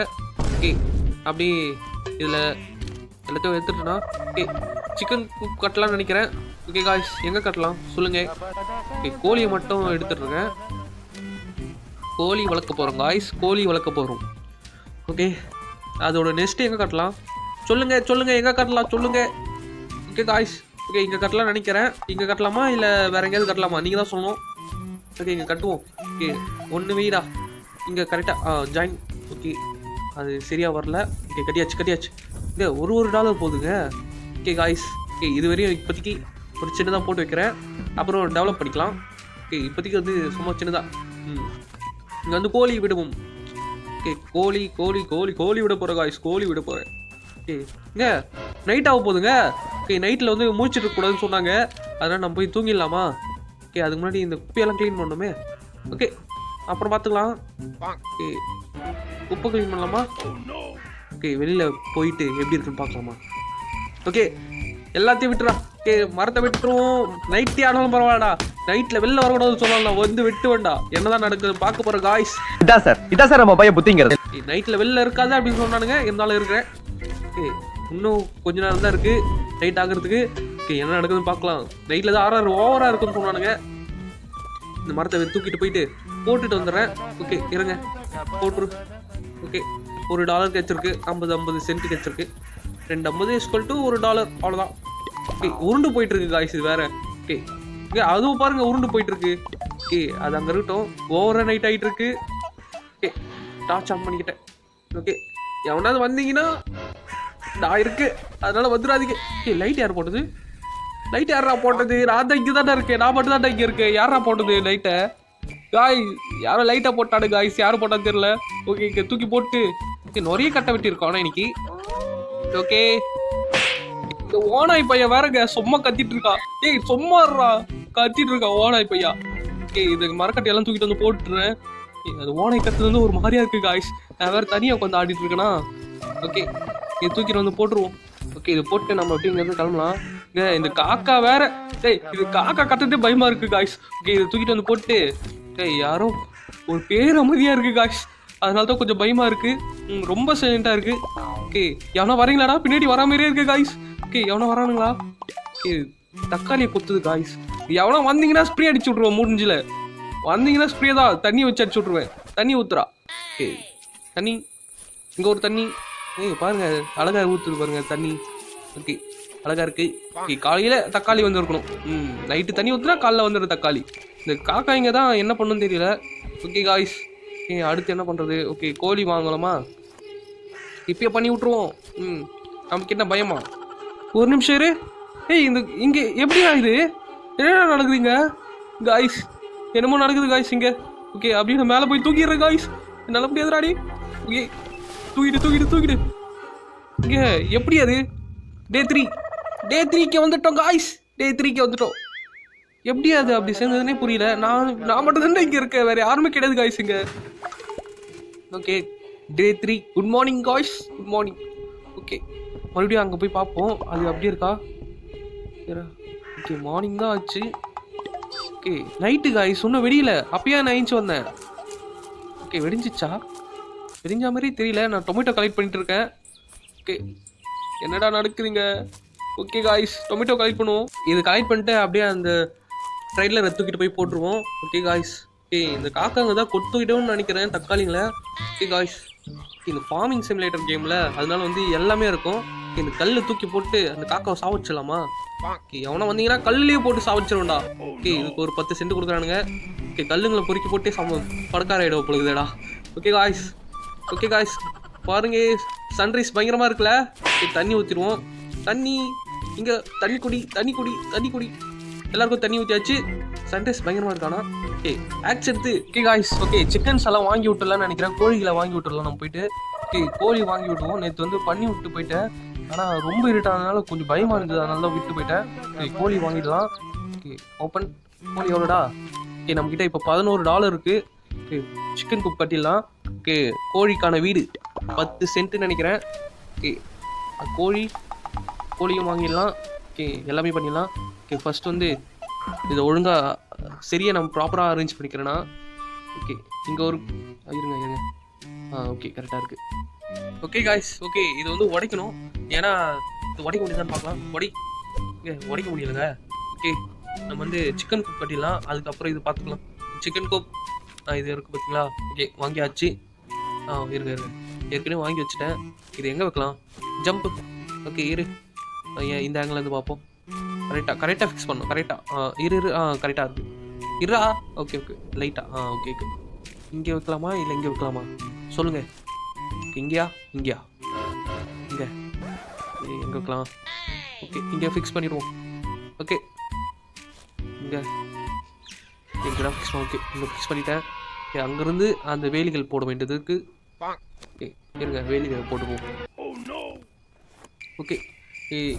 ஓகே அப்படி இதில் எல்லாத்தையும் எடுத்துட்டோன்னா ஓகே சிக்கன் கூப் கட்டலாம்னு நினைக்கிறேன். ஓகே காய்ஸ் எங்கே கட்டலாம் சொல்லுங்கள். ஓகே கோழியை மட்டும் எடுத்துட்ருக்கேன். கோழி வளர்க்க போகிறோம் காய்ஸ். ஓகே அதோட நெக்ஸ்ட்டு எங்கே கட்டலாம் சொல்லுங்கள் எங்கே கட்டலாம் சொல்லுங்கள். ஓகே காய்ஸ் ஓகே இங்கே கட்டலாம்னு நினைக்கிறேன். இங்கே கட்டலாமா இல்லை வேறு எங்கேயாவது கட்டலாமா? நீங்கள் தான் சொல்லணும். ஓகே இங்கே கட்டுவோம். ஓகே 1 வீடா இங்கே கரெக்டாக ஜாயின். ஓகே அது சரியாக வரல. ஓகே கட்டியாச்சு. இங்கே $1 போகுதுங்க. ஓகே காய்ஸ் ஓகே இது வரையும் இப்போதைக்கு ஒரு சின்னதாக போட்டு வைக்கிறேன். அப்புறம் டெவலப் பண்ணிக்கலாம். ஓகே இப்போதைக்கு வந்து சும்மா சின்னதாக இங்கே வந்து கோழி விடுவோம். ஓகே கோழி விட போகிறேன் காய்ஸ். விட போகிறேன். ஓகே இங்கே நைட் ஆக போகுதுங்க. ஓகே நைட்டில் வந்து மூச்சுட்டு இருக்கக்கூடாதுன்னு சொன்னாங்க. அதனால் நம்ம போய் தூங்கிடலாமா? ஓகே அதுக்கு முன்னாடி இந்த குப்பையெல்லாம் க்ளீன் பண்ணணுமே. ஓகே அப்புறம் பார்த்துக்கலாம். ஓகே குப்பை க்ளீன் பண்ணலாமா? ஓகே வெளியில் போயிட்டு எப்படி இருக்குன்னு பார்க்கலாமா? ஓகே எல்லாத்தையும் விட்டுறா. ஓகே மரத்தை விட்டுருவோம். நைட்டே ஆனாலும் பரவாயில்லடா. நைட்டில் வெளில வரக்கூடாதுன்னு சொல்லலாம். வந்து வெட்டு வேண்டாம். என்னதான் நடக்குது பார்க்க போகிற காய்ஸ். இதான் சார் நம்ம பையன் புத்திங்கிறது. நைட்டில் வெளில இருக்காது அப்படின்னு சொன்னானுங்க. இருந்தாலும் இருக்கிறேன். ஓகே இன்னும் கொஞ்ச நேரம் தான் இருக்குது நைட் ஆகிறதுக்கு. ஓகே என்ன நடக்குதுன்னு பார்க்கலாம். நைட்டில் தான் ஆறாறு ஓவராக இருக்குன்னு சொன்னானுங்க. இந்த மரத்தை தூக்கிட்டு போயிட்டு போட்டுட்டு வந்துடுறேன். ஓகே இருங்க போட்டுரு. ஓகே $1 கிடச்சிருக்கு. 50 சென்ட் கிடச்சிருக்கு. 250 = $1 அவ்வளோதான். ஓகே உருண்டு போயிட்டு இருக்கு காய்ஸ் இது வேற. ஓகே ஓகே அதுவும் பாருங்க உருண்டு போயிட்டு இருக்கு. ஓகே அது அங்கே இருக்கட்டும். ஓவராக நைட் ஆகிட்டு இருக்கு. ஓகே டார்ச் ஆன் பண்ணிக்கிட்டேன். ஓகே எவனாவது வந்தீங்கன்னா நான் இருக்கு அதனால வந்துடாதீங்க. ஓகே லைட் யார் போட்டது? லைட் யாரா போட்டது? நான் தான் இங்கே தானே இருக்கேன். நான் மட்டும் தான் இங்கே இருக்கேன். யாரா போட்டது லைட்டை? காய் யாரோ லைட்டை போட்டாடு காய்ஸ். யாரும் போட்டான்னு தெரியல. ஓகே இங்கே தூக்கி போட்டு நிறைய கட்டை வெட்டி இருக்கோம் ஆனால் இன்னைக்கு. ஓகே இந்த ஓனாய் பையன் வேறங்க சும்மா கத்திட்டு இருக்கா. ஏய் சும்மாறா கத்திட்டு இருக்கா ஓனாய் பையா. ஓகே இது மரக்கட்டையெல்லாம் தூக்கிட்டு வந்து போட்டுறேன். அது ஓனாய் கத்துறது வந்து ஒரு மாதிரியா இருக்கு காய்ஸ். நான் வேற தனியாக உட்காந்து ஆடிட்டு இருக்கேனா. ஓகே இது தூக்கிட்டு வந்து போட்டுருவோம். ஓகே இது போட்டு நம்ம அப்படி இங்கேருந்து கிளம்பலாம். இந்த காக்கா வேற. டேய் இது காக்கா கட்டுறதே பயமா இருக்கு காய்ஸ். ஓகே இதை தூக்கிட்டு வந்து போட்டு டேய் யாரோ ஒரு பேர் அமைதியா இருக்கு காய்ஸ். அதனால தான் கொஞ்சம் பயமா இருக்கு. ரொம்ப சைலண்டா இருக்கு. ஓகே எவனா வரீங்களாடா? பின்னாடி வரா மாதிரியே இருக்கு காய்ஸ். ஓகே எவனா வரானுங்களா? ஓகே தக்காளியை கொத்துது காய்ஸ். எவனா வந்தீங்கன்னா ஸ்ப்ரே அடிச்சு விட்ருவேன். முடிஞ்சில வந்தீங்கன்னா ஸ்ப்ரே தான் தண்ணி வச்சு அடிச்சு விட்ருவேன். தண்ணி ஊத்துறா. ஓகே தண்ணி இங்கே ஒரு தண்ணி. பாருங்க அழகா ஊற்றுது பாருங்க தண்ணி. ஓகே அழகா இருக்கு. ஓகே காலையில் தக்காளி வந்து இருக்கணும். நைட்டு தண்ணி ஊற்றுனா காலைல வந்துடும் தக்காளி. இந்த காக்கா இங்கே தான் என்ன பண்ணுன்னு தெரியல. ஓகே காய்ஸ் அடுத்து என்ன பண்ணுறது? ஓகே கோழி வாங்கலாமா? இப்பயே பண்ணி விட்ருவோம். நமக்கு என்ன பயமா? ஒரு நிமிஷம் இரு. இந்த இங்கே எப்படியா இது என்ன நடக்குதுங்க காய்ஸ்? என்னமோ நடக்குது காய்ஸ் இங்கே. ஓகே அப்படியே நான் மேலே போய் தூக்கிடுறேன் காய்ஸ். என்னால் முடியாதுடாடி. ஓகே தூக்கிடு. இங்கே எப்படி அது? டே 3க்கு வந்துட்டோம் காய்ஸ். டே 3க்கு வந்துட்டோம். எப்படி அது அப்படி சேர்ந்ததுன்னே புரியல. நான் மட்டும் தான் இங்கே இருக்கேன். வேறு யாருமே கிடையாது காய்ஸ் இங்கே. ஓகே டே 3 good morning guys. Good morning. Okay மறுபடியும் அங்கே போய் பார்ப்போம் அது அப்படியே இருக்கா. ஓகே மார்னிங் தான் ஆச்சு. ஓகே நைட்டு காய்ஸ் இன்னும் வெடியல. அப்பயே நான் ஏஞ்சி வந்தேன். ஓகே வெடிஞ்சிச்சா? வெடிஞ்ச மாதிரி தெரியல. நான் டொமேட்டோ கலெக்ட் பண்ணிட்டு இருக்கேன். ஓகே என்னடா நடக்குதுங்க? ஓகே காய்ஸ் டொமேட்டோ கலெக்ட் பண்ணுவோம். இது கலெக்ட் பண்ணிட்டு அப்படியே அந்த ட்ரெயிலரை தூக்கிட்டு போய் போட்டுருவோம். ஓகே காய்ஸ் இந்த காக்காங்க தான் கொத்துக்கிட்டோன்னு நினைக்கிறேன் தக்காளிங்கள. ஓகே காய்ஸ் இந்த ஃபார்மிங் சிமுலேட்டர் கேமில் அதனால வந்து எல்லாமே இருக்கும். இந்த கல்லை தூக்கி போட்டு அந்த காக்காவை சாவச்சிடலாமா? ஓகே எவனா வந்தீங்கன்னா கல்லையே போட்டு சாவச்சிருவோம்டா. ஓகே இதுக்கு ஒரு 10 சென்ட் கொடுக்குறானுங்க. ஓகே கல்லுங்களை பொறுக்கி போட்டு படக்கார இடம் பொழுதுடா. ஓகே காய்ஸ் பாருங்க சன்ரைஸ் பயங்கரமாக இருக்குல்ல. தண்ணி ஊற்றிடுவோம். தண்ணி இங்கே தண்ணி குடி. எல்லாருக்கும் தண்ணி ஊற்றியாச்சு. சன்ரைஸ் பயங்கரமாக இருக்கானா? ஓகே ஆக்ஸ் எடுத்து. ஓகே காய்ஸ் ஓகே சிக்கன்ஸ் எல்லாம் வாங்கி விட்டுடலான்னு நினைக்கிறேன். கோழிகளை வாங்கி விட்டுடலாம் நம்ம போயிட்டு. ஓகே கோழி வாங்கி விட்டுருவோம். நேற்று வந்து பண்ணி விட்டு போயிட்டேன். ஆனால் ரொம்ப இருட்டானதுனால கொஞ்சம் பயமாக இருந்தது. அதனால தான் விட்டு போயிட்டேன். ஓகே கோழி வாங்கிடலாம். Okay open. கோழி எவ்வளோடா? ஓகே நம்மக்கிட்ட இப்போ $11 இருக்குது. ஓகே சிக்கன் குக் கட்டிடலாம். ஓகே கோழிக்கான வீடு 10 சென்ட் நினைக்கிறேன். ஓகே கோழியும் வாங்கிடலாம். ஓகே எல்லாமே பண்ணிடலாம். ஓகே ஃபர்ஸ்ட் வந்து இதை ஒழுங்காக சரியாக நம்ம ப்ராப்பராக அரேஞ்ச் பண்ணிக்கிறேன்னா. ஓகே இங்கே ஒரு இருங்க ஓகே கரெக்டாக இருக்குது. ஓகே காய்ஸ் ஓகே இது வந்து உடைக்கணும். ஏன்னா இது உடைக்க முடியுதான்னு பார்க்கலாம். உடைக்க முடியலைங்க. ஓகே நம்ம வந்து சிக்கன் குக் கட்டிடலாம். அதுக்கப்புறம் இது பார்த்துக்கலாம். சிக்கன் குக் இது இருக்குது பார்த்தீங்களா? ஓகே வாங்கியாச்சு. இருங்க ஏற்கனவே வாங்கி வச்சுட்டேன். இது எங்கே வைக்கலாம்? ஜம்ப்பு. ஓகே இந்த ஆங்கிலேருந்து பார்ப்போம். கரெக்டாக ஃபிக்ஸ் பண்ணணும். கரெக்டாக கரெக்டாக இருக்குது. ஓகே லைட்டாக ஓகே இங்கே வைக்கலாமா இல்லை இங்கே வைக்கலாமா சொல்லுங்கள். இங்கேயா இங்கே வைக்கலாம். ஓகே இங்கே ஃபிக்ஸ் பண்ணிடுவோம். ஓகே இங்கே ஃபிக்ஸ் பண்ண. ஓகே இங்கே ஃபிக்ஸ் பண்ணிட்டேன். ஓகே அங்கேருந்து அந்த வேலிகள் போட வேண்டியது இருக்குது. ஓகே இருங்க வேலிகள் போட்டுக்குவோம். ஓகே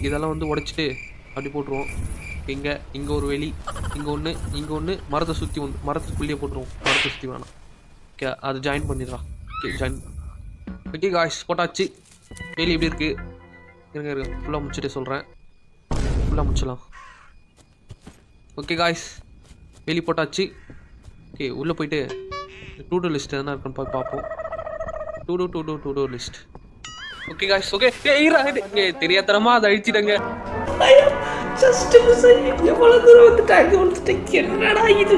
இதெல்லாம் வந்து உடைச்சிட்டு அப்படி போட்டுருவோம். இங்கே ஒரு வேலி, இங்கே ஒன்று மரத்தை சுற்றி மரத்துக்குள்ளேயே போட்டுருவோம். மரத்தை சுற்றி வேணாம். ஓகே அது ஜாயின் பண்ணிடலாம். ஓகே காய்ஸ் போட்டாச்சு. வேலி எப்படி இருக்குது? இருங்க ஃபுல்லாக முடிச்சுட்டு சொல்கிறேன். ஃபுல்லாக முடிச்சிடலாம். ஓகே காய்ஸ் வேலி போட்டாச்சு. ஓகே உள்ளே போயிட்டு டூ லிஸ்ட் எதனா இருக்குன்னு போய் பார்ப்போம். Do list. Okay guys okay தெரியாதனமா அதை அழிச்சிட்டங்க. ஜஸ்ட் மிஸ் எவ்வளவு தூரம் வந்துட்டாங்க. என்னடா இது?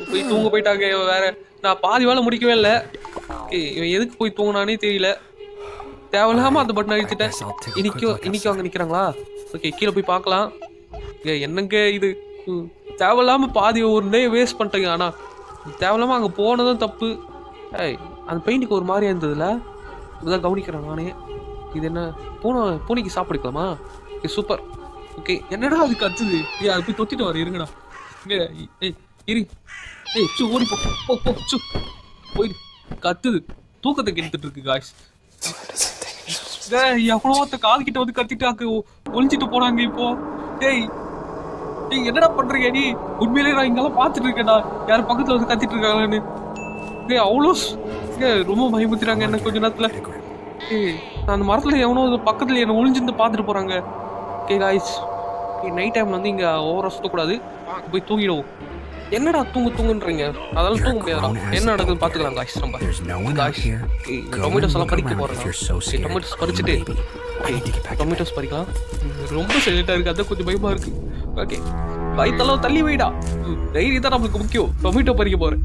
போய் தூங்க போயிட்டாங்க. இவன் வேற நான் பாதி வேலை முடிக்கவே இல்லை. இவன் எதுக்கு போய் தூங்கினானே தெரியல. தேவையில்லாம அந்த பட்டன் அழிச்சிட்டேன். இன்னைக்கு அங்க நிக்கிறாங்களா? ஓகே கீழே போய் பார்க்கலாம். என்னங்க இது தேவையில்லாம பாதி ஒரு டே வேஸ்ட் பண்ணிட்டேங்க. ஆனா தேவையில்லாம அங்க போனதும் தப்பு. அந்த பெயிண்ட்டுக்கு ஒரு மாதிரியா இருந்ததுல இதான் கவனிக்கிறேன் நானே. இது என்ன பூனைக்கு சாப்பிடுக்கலாமா? சூப்பர். ஓகே என்னடா அது கத்துது? அது போய் தொத்திட்டு வர இருங்கடா. இரு ஓடி போயிடு. கத்துது தூக்கத்தை கெடுத்துட்டு இருக்கு காய்ஸ். எவ்வளோ கால் கிட்ட வந்து கத்திட்டு ஒளிஞ்சிட்டு போனாங்க. இப்போ என்னடா பண்றீங்க நீ? உண்மையிலேயே நான் இங்கெல்லாம் பாத்துட்டு இருக்கேன்டா யாரும் பக்கத்துல வந்து கத்திட்டு இருக்காங்கன்னு. அவ்வளோ ரொம்ப பயமுத்துறாங்க என்ன கொஞ்ச நேரத்துல. நான் அந்த மரத்துல எவனோ பக்கத்துல என்ன ஒளிஞ்சிருந்து பாத்துட்டு போறாங்க. ஓகே காய்ஸ் நைட் டைம்ல வந்து இங்க ஓவரா சுத்தக்கூடாது. போய் தூங்கிடுவோம். என்னடா தூங்குன்றீங்க? அதெல்லாம் தூங்க முடியாதா? என்ன நடக்குதுன்னு பாத்துக்கலாம் காய்ஸ். நம்ம டொமேட்டோஸ் எல்லாம் பறிக்க போறேன். டொமேட்டோஸ் பறிச்சுட்டு டொமேட்டோஸ் பறிக்கலாம். ரொம்ப சைலண்டா இருக்கு, அதான் கொஞ்சம் பயமா இருக்கு. ஓகே வயிற்றெல்லாம் தள்ளி வைடா. தைரியம் தான் நம்மளுக்கு முக்கியம். டொமேட்டோ பறிக்க போறேன்.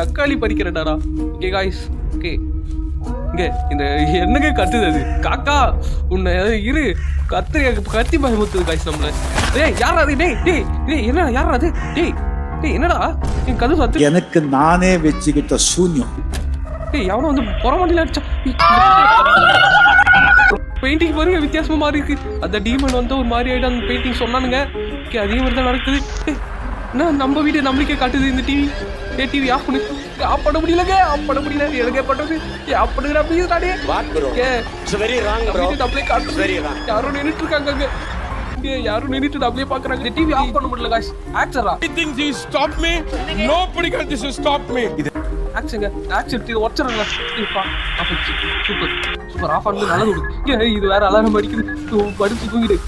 தக்காளி பறிக்கிறேன்டாரா. ஓகே காய்ஸ் ஓகே இங்க இந்த என்னங்க கத்துது? அது காக்கா உன்னை இரு கத்தி பயமுத்துது காய்ஸ் நம்மள. யாரா அது? என்ன யாரா அது? என்னடா கது சத்து? எனக்கு நானே வச்சுக்கிட்ட சூன்யம். எவனோ வந்து புறமண்டில அடிச்சா. பெயிண்டிங் பாருங்க வித்தியாசமா மாறி இருக்கு. அந்த டீமன் வந்து ஒரு மாதிரி ஆயிட்டு அந்த பெயிண்டிங் சொன்னானுங்க. அதே மாதிரி தான் நடக்குது. என்ன நம்ம வீடு நம்மளுக்கே காட்டுது இந்த டிவி. டிவி ஆஃப் பண்ணு. ஆஃப் பண்ண முடியலங்க. ஆஃப் பண்ண முடியல. எனக்கு பண்றது ஆஃப் பண்ணுங்கடா please daddy. It's very wrong bro. டப்ளே காட்டு. Very wrong. யாரோ நின்னுட்டு இருக்காங்க அங்க. யாரும் நின்னுட்டு டப்ளே பாக்குறாங்க. டிவி ஆஃப் பண்ண முடியல guys. ஆக்சரா. I think this stop me. Nobody can this stop me. ஆக்சங்க ஆக்சர் இது ஒச்சறங்க. சூப்பர் ஆஃப் பண்ணு நல்லது. இது வேற அலாரம் அடிக்குது. படுத்து தூங்கிடு.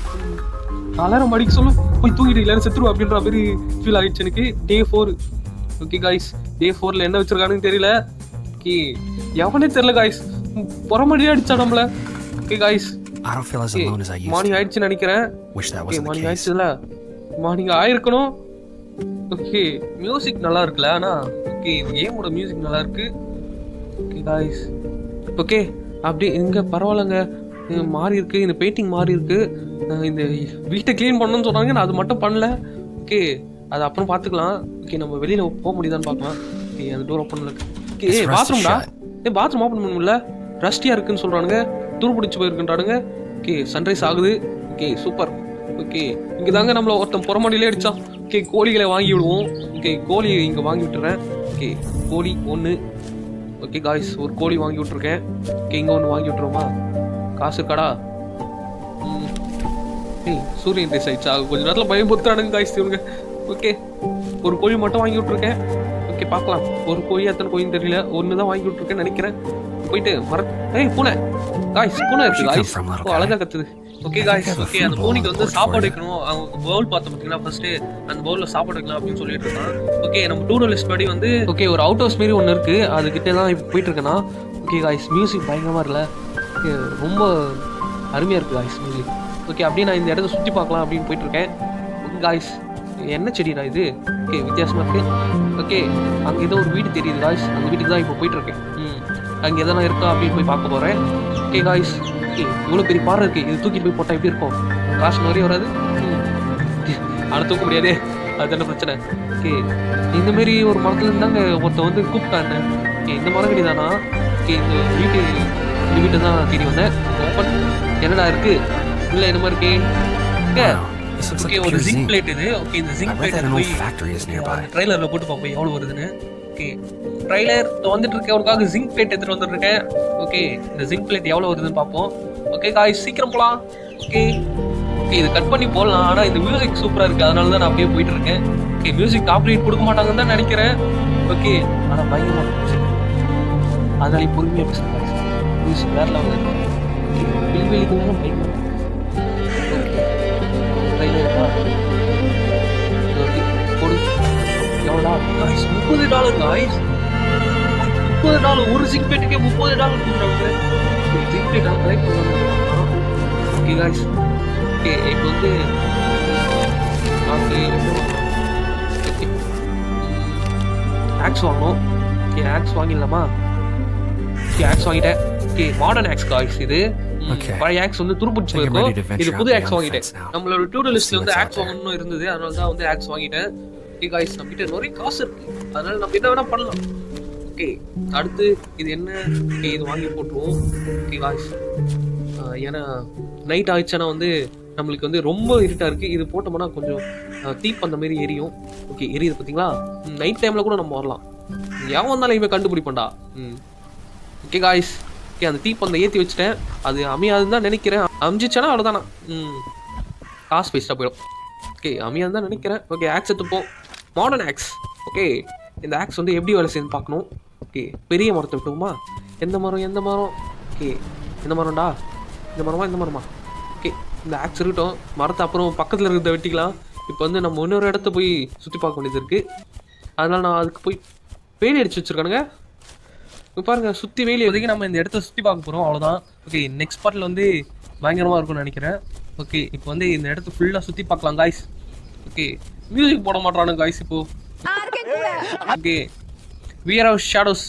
அலாரம் அடிக்க சொல்லு போய் தூங்கிடு இல்ல செத்துரு அப்படின்ற மாதிரி ஃபீல் ஆயிடுச்சு எனக்கு. டே 4. ஓகே गाइस டே 4ல என்ன வச்சிருக்கானுன்னு தெரியல. எவனே தெரியல गाइस. புறமடியே அடிச்சா நம்மள. Okay guys I don't feel as alone as I used to. Morning ஆயிடுச்சுன்னு நினைக்கிறேன். Wish that wasn't the morning case. ஆயிடுச்சுல. மார்னிங் ஆயிருக்கணும். ஓகே மியூசிக் நல்லா இருக்குல்ல. ஆனா ஓகே இந்த கேமோட மியூசிக் நல்லா இருக்கு. ஓகே गाइस ஓகே அப்படி இங்க பரவாயில்லைங்க. மாறி இருக்கு. இந்த பெயிண்டிங் மாறி இருக்கு. இந்த வீட்டை கிளீன் பண்ணணும்னு சொன்னாங்க. நான் அது மட்டும் பண்ணல. ஓகே அது அப்புறம் பாத்துக்கலாம். ஓகே நம்ம வெளியில போக முடியுதான்னு பார்க்கலாம். ஓகே அந்த டோர் ஓப்பன் இருக்கு. ஓகே பாத்ரூம்டா. பாத்ரூம் ஓப்பன் பண்ண முடியல. ரஸ்டியா இருக்குன்னு சொல்றானுங்க. துருப்பிடிச்சு போயிருக்குன்றானுங்க. ஓகே சன்ரைஸ் ஆகுது. Okay super. ஓகே இங்க தாங்க நம்மள ஒருத்தன் புறமடியிலே அடிச்சான். ஓகே கோழிகளை வாங்கி விடுவோம். ஓகே கோழி இங்க வாங்கி விட்டுறேன். ஓகே கோழி 1. ஓகே गाइस ஒரு கோழி வாங்கி விட்டுருக்கேன். ஓகே இங்க ஒன்று வாங்கி விட்டுருமா? காசு இருக்காடா? சூரியன் ரேஸ் ஆயிடுச்சா? கொஞ்ச நேரத்தில் பயமுறுத்துறானுங்க गाइस இவங்க. ஓகே ஒரு கோழி மட்டும் வாங்கி விட்டுருக்கேன். ஓகே பார்க்கலாம். ஒரு கோழி எத்தனை கோழின்னு தெரியல. ஒன்று தான் வாங்கி விட்டுருக்கேன்னு நினைக்கிறேன். போயிட்டு பூனை गाइस பூனை இருக்கு गाइस. அழகா கத்துது. ஓகே गाइस ஓகே அந்த பூனைக்கு வந்து சாப்பாடு வைக்கணும். அவங்க பவுல் பார்த்தோம் பார்த்தீங்கன்னா ஃபர்ஸ்ட் அந்த பவுலில் சாப்பாடு வைக்கலாம் அப்படின்னு சொல்லிட்டு இருக்கான். ஓகே நம்ம டூ டூ லிஸ்ட் படி வந்து ஓகே ஒரு அவுட் ஹவுஸ் மாரி ஒன்று இருக்கு. அதுக்கிட்டே தான் இப்போ போயிட்டு இருக்கேன்னா. ஓகே गाइस மியூசிக் பயங்கரமா இருக்குல்ல. ஓகே ரொம்ப அருமையா இருக்கு गाइस மியூசிக். ஓகே அப்படியே நான் இந்த இடத்த சுற்றி பார்க்கலாம் அப்படின்னு போயிட்டு இருக்கேன். ஓகே गाइस என்ன செடிடா இது? ஓகே வித்தியாசமா இருக்கு. ஓகே அங்கே ஏதோ ஒரு வீடு தெரியுது गाइस. அந்த வீட்டுக்கு தான் இப்போ போயிட்டு இருக்கேன். அங்கே எதனா இருக்கா அப்படின்னு போய் பார்க்க போகிறேன். ஓகே गाइस இவ்வளோ பெரிய பாறை இருக்குது. இது தூக்கிட்டு போய் போட்டால் எப்படி இருக்கும்? காசு நிறைய வராது. ஆனால் தூக்க முடியாதே. அது என்ன பிரச்சனை? ஓகே இந்தமாரி ஒரு மரத்துல இருந்தாங்க ஒருத்தன் வந்து கூப்பிட்டாங்க. ஓகே இந்த மரக்கடி தானா? ஓகே இந்த வீட்டை தான் தேடி வந்தேன். ஓப்பன் என்னடா இருக்கு? இல்லை என்ன மாதிரி இருக்கே. ஓகே ஒரு ஜிங்க் பிளேட் இது. ஓகே இந்த ஜிங்க் பிளேட் போய் ட்ரைலரில் போட்டு பார்ப்போம் எவ்வளோ வருதுன்னு. ஓகே ட்ரைலர் வந்துட்டு இருக்கேன். உனக்காக ஜிங்க் பிளேட் எடுத்துட்டு வந்துட்டு இருக்கேன். ஓகே இந்த ஜிங்க் பிளேட் எவ்வளோ வருதுன்னு பார்ப்போம். ஓகே गाइस சீக்கிரம் போகலாம். ஓகே ஓகே இது கட் பண்ணி போடலாம். ஆனால் இந்த மியூசிக் சூப்பராக இருக்குது. அதனால தான் நான் அப்படியே போயிட்டு இருக்கேன். ஓகே மியூசிக் காப்பிரைட் கொடுக்க மாட்டாங்கன்னு தான் நினைக்கிறேன். ஓகே ஆனால் பயங்கரமாக இருந்துச்சு. அதனால பொறுமையாக பேசுகிறேன். மியூசிக் வேற லெவலில் இருக்கு. வெளிவெளிக்கு நேரம் பயங்கரம். ஓகே ட்ரைலர் போடு. எவ்வளோடா गाइस? $30 गाइस. $30 ஒரு ஜிங்க் பிளேட்டுக்கே $30 கொடுக்குறாங்க. ஜிங்க் பிளேட் கலெக்ட் பண்ணலாம். ஓகே गाइस, ஓகே இப்போ வந்து ஓகே ஆக்ஸ் வாங்கணும். ஓகே ஆக்ஸ் வாங்கிடலாமா? ஓகே ஆக்ஸ் வாங்கிட்டேன். ஓகே மாடர்ன் ஆக்ஸ் காய்ஸ் இது. Okay. பழைய ஆக்ஸ் வந்து துருப்பிடிச்சு Think I'm ready to போயிருக்கும். venture இது out புது beyond ஆக்ஸ் the வாங்கிட்டேன். fence now. நம்மளோட டியூட்டர் லிஸ்ட்ல வந்து what's ஆக்ஸ் out there. வாங்கணும்னு இருந்தது, அதனால தான் வந்து ஆக்ஸ் வாங்கிட்டேன். ஓகே காய்ஸ், நம்ம கிட்ட நிறைய காசு இருக்கு, அதனால நம்ம என்ன வேணா பண்ணலாம். ஓகே அடுத்து இது என்ன? ஓகே இது வாங்கி போட்டுருவோம். ஓகே காய்ஸ், ஏன்னா நைட் ஆயிடுச்சுன்னா வந்து நம்மளுக்கு வந்து ரொம்ப இருட்டா இருக்கு. இது போட்டோம்னா கொஞ்சம் தீப் அந்த மாதிரி எரியும். ஓகே எரியுது பார்த்தீங்களா? நைட் டைம்ல கூட நம்ம வரலாம். எவன் வந்தாலும் இவன் கண்டுபிடிப்பண்டா. ஓகே காய்ஸ், ஓகே அந்த தீப்பந்த ஏற்றி வச்சுட்டேன். அது அமையாதுன்னு தான் நினைக்கிறேன். அமைஞ்சிச்சானா அவ்வளோதானா? காசு வேஸ்ட்டாக போயிடும். ஓகே அமையாதுன்னு தான் நினைக்கிறேன். ஓகே ஆக்ஸ் எடுத்துப்போம். Modern axe. ஓகே இந்த ஆக்ஸ் வந்து எப்படி வேலை செய்யுதுன்னு பார்க்கணும். ஓகே பெரிய மரத்தை விட்டுவோமா? எந்த மரம்? ஓகே எந்த மரம்டா? இந்த மரமா? ஓகே இந்த ஆக்ஸ் இருக்கட்டும். மரத்தை அப்புறம் பக்கத்தில் இருக்கிறத வெட்டிக்கலாம். இப்போ வந்து நம்ம இன்னொரு இடத்த போய் சுற்றி பார்க்க வேண்டியது இருக்குது. அதனால் நான் அதுக்கு போய் வேலி அடிச்சு வச்சுருக்கானுங்க. இப்போ பாருங்க, சுற்றி வேலி வரைக்கும் நம்ம இந்த இடத்த சுற்றி பார்க்க போகிறோம், அவ்வளோதான். ஓகே நெக்ஸ்ட் பார்ட்டில் வந்து பயங்கரமாக இருக்கும்னு நினைக்கிறேன். ஓகே இப்போ வந்து இந்த இடத்த ஃபுல்லாக சுற்றி பார்க்கலாம் காய்ஸ். ஓகே மியூசிக் போட மாட்டானுங்க காய்ஸ் இப்போ. Okay wear of shadows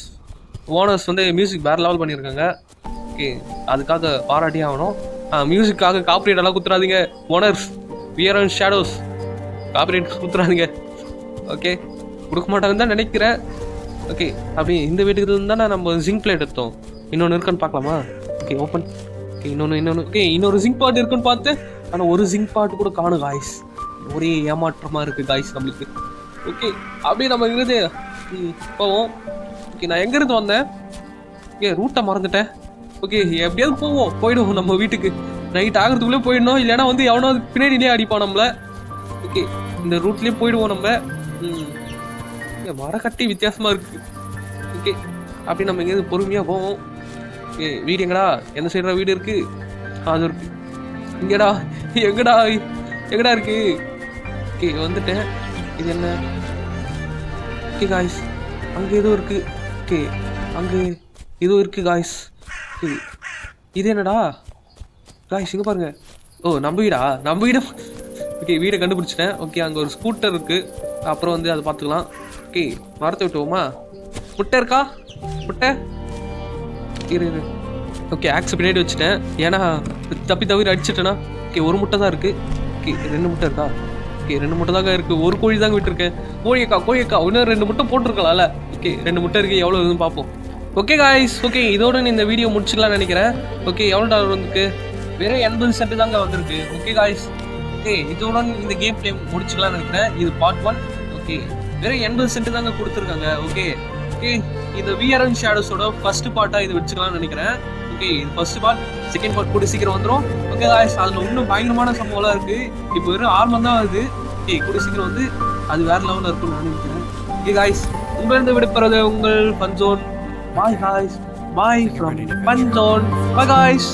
owners வந்து மியூசிக் வேறு லெவல் பண்ணியிருக்காங்க. ஓகே அதுக்காக பாராட்டி ஆகணும். மியூசிக்காக காப்பிரைட் எல்லாம் குத்துறாதீங்க owners. Wear of shadows copyright குத்துறாதீங்க. ஓகே கொடுக்க மாட்டாங்கன்னு தான் நினைக்கிறேன். ஓகே அப்படி இந்த வீட்டுக்கு தானே நம்ம ஜிங்க் பிளேட் எடுத்தோம். இன்னொன்று இருக்கான்னு பார்க்கலாமா? Okay open. ஓகே இன்னொன்று ஓகே இன்னொரு ஜிங்க் பாட் இருக்குன்னு பார்த்து, ஆனால் ஒரு ஜிங்க் பாட்டு கூட காணும் காய்ஸ். ஒரே ஏமாற்றமாக இருக்குது காய்ஸ் நம்மளுக்கு. ஓகே அப்படியே நம்ம இருந்து போவோம். ஓகே நான் எங்கேருந்து வந்தேன்? ஓகே ரூட்டை மறந்துட்டேன். ஓகே எப்படியாவது போயிடுவோம் நம்ம வீட்டுக்கு. நைட் ஆகிறதுக்குள்ளே போயிடணும், இல்லைன்னா வந்து எவனாவது பின்னாடியே அடிப்பான் நம்மளை. ஓகே இந்த ரூட்லேயே போயிடுவோம் நம்ம. மரக்கட்டி வித்தியாசமாக இருக்குது. ஓகே அப்படி நம்ம எங்கேயாவது பொறுமையாக போவோம். ஓகே வீடு எங்கடா? என்ன சைடுற வீடு இருக்குது? அது இருக்குது. இங்கடா எங்கடா இருக்குது? ஓகே வந்துட்டேன். இது என்ன? ஓகே காய்ஸ் அங்கே எதுவும் இருக்குது. ஓகே அங்கே எதுவும் இருக்குது காய்ஸ். ஓகே இது என்னடா காய்ஸ்? இங்கே பாருங்கள். ஓ நம்ம வீடு. ஓகே வீடை கண்டுபிடிச்சிட்டேன். ஓகே அங்கே ஒரு ஸ்கூட்டர் இருக்குது. அப்புறம் வந்து அதை பார்த்துக்கலாம். ஓகே மரத்தை விட்டுவோமா? முட்டை இருக்கா? முட்டை இரு. ஓகே ஆக்ஸ் பின்னாடி வச்சுட்டேன், ஏன்னா தவிர அடிச்சிட்டேன்னா. ஓகே ஒரு முட்டை தான் இருக்குது. ஓகே 2 முட்டை இருக்கா? ஓகே 2 முட்டை தாங்க இருக்குது. ஒரு கோழி தாங்க விட்டுருக்கேன். கோழியக்கா இன்னும் 2 முட்டை போட்டிருக்கலாம்ல. ஓகே 2 முட்டை இருக்குது, எவ்வளோ இதுன்னு பார்ப்போம். ஓகே காய்ஸ், ஓகே இதோட இந்த வீடியோ முடிச்சுக்கலாம்னு நினைக்கிறேன். ஓகே எவ்வளோ டாலர் வந்துருக்கு? வெறும் 80 சென்ட் தாங்க வந்திருக்கு. ஓகே காய்ஸ், ஓகே இதோட இந்த கேம் பிளே முடிச்சுக்கலாம்னு நினைக்கிறேன். இது பார்ட் 1. ஓகே வெறும் 80 சென்ட் தாங்க கொடுத்துருக்காங்க. ஓகே இந்த வியர் அண்ட் ஷேடோஸோட ஃபர்ஸ்ட் பார்ட்டாக இது வச்சுக்கலாம்னு நினைக்கிறேன். ஓகே இது ஃபர்ஸ்ட் பார்ட். செகண்ட் பார்ட் கூட சீக்கிரம் வந்துடும். ஓகே காய்ஸ், அதில் இன்னும் பயங்கரமான சம்பவம்லாம் இருக்குது. இப்போ வெறும் ஆர்வம் தான் வருது. ஓகே கூட சீக்கிரம் வந்து அது வேற லெவலில் இருக்கும்னு நான் நினைக்கிறேன். ஓகே காய்ஸ், உங்களிருந்து விடுபடுறது உங்கள் fun zone. Bye guys, bye from fun zone. Bye guys.